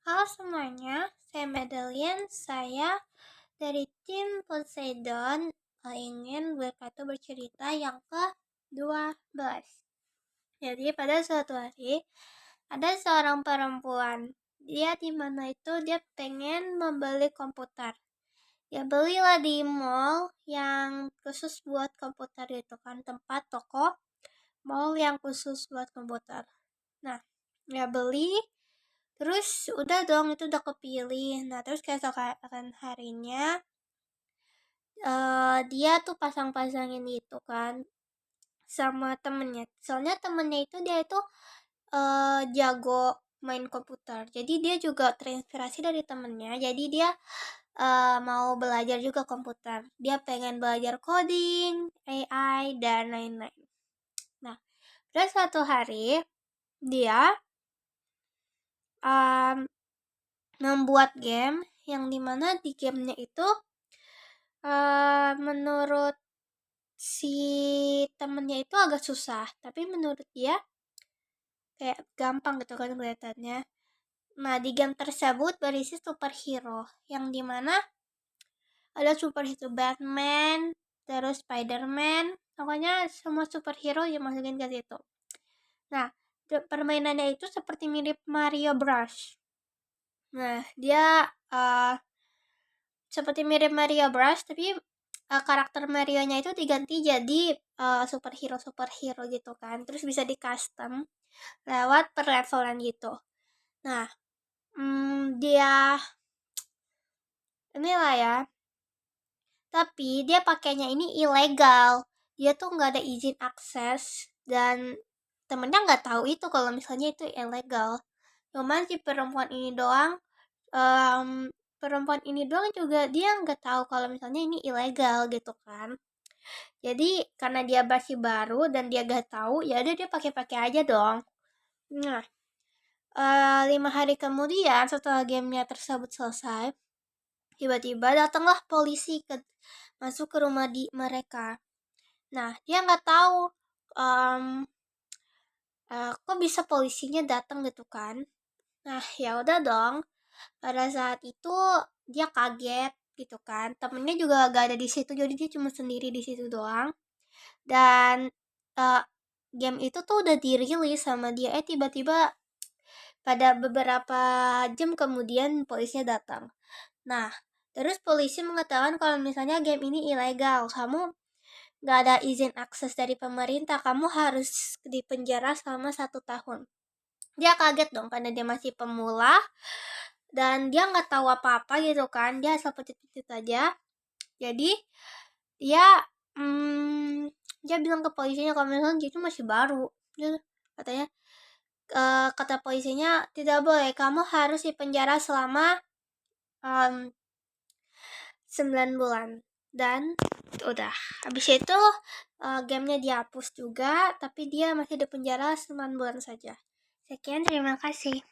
Halo semuanya, saya Madeline. Saya dari tim Poseidon ingin bercerita yang ke-12. Jadi pada suatu hari ada seorang perempuan. Dia pengen membeli komputer. Ya belilah di mall yang khusus buat komputer itu kan, tempat toko mall yang khusus buat komputer. Nah, ya beli. Terus udah dong, itu udah kepilih. Nah terus keesokan harinya dia tuh pasang-pasangin itu kan sama temennya. Soalnya temennya itu dia itu jago main komputer. Jadi dia juga terinspirasi dari temennya. Jadi dia mau belajar juga komputer. Dia pengen belajar coding, AI, dan lain-lain. Nah, terus suatu hari dia membuat game yang dimana di gamenya itu menurut si temennya itu agak susah, tapi menurut dia kayak gampang gitu kan kelihatannya. Nah, di game tersebut berisi superhero yang dimana ada superhero Batman, terus Spider-Man, pokoknya semua superhero yang masukin ke situ. Nah, permainannya itu seperti mirip Mario Bros. Nah, dia seperti mirip Mario Bros, tapi karakter Mario-nya itu diganti jadi superhero gitu kan. Terus bisa di custom lewat per levelan gitu. Nah, dia inilah ya. Tapi dia pakainya ini ilegal. Dia tuh nggak ada izin akses dan temennya nggak tahu itu kalau misalnya itu ilegal. Cuman si perempuan ini doang juga dia nggak tahu kalau misalnya ini ilegal gitu kan. Jadi karena dia masih baru dan dia gak tahu, ya udah dia pakai aja dong. Nah, 5 hari kemudian setelah gamenya tersebut selesai, tiba-tiba datanglah polisi masuk ke rumah di mereka. Nah, dia nggak tahu kok bisa polisinya datang gitu kan. Nah, ya udah dong. Pada saat itu dia kaget gitu kan. Temennya juga gak ada di situ, jadi dia cuma sendiri di situ doang. Dan game itu tuh udah dirilis sama dia. Tiba-tiba pada beberapa jam kemudian polisinya datang. Nah, terus polisi mengatakan kalau misalnya game ini ilegal, kamu gak ada izin akses dari pemerintah, kamu harus dipenjara selama 1 tahun. Dia kaget dong karena dia masih pemula dan dia nggak tahu apa-apa gitu kan, dia asal pencet-pencet aja. Jadi dia bilang ke polisinya kalau misalnya dia itu masih baru. Dia katanya kata polisinya, tidak boleh, kamu harus dipenjara selama 9 bulan. Dan udah habis itu gamenya dihapus juga, tapi dia masih dipenjara 9 bulan saja. Sekian, terima kasih.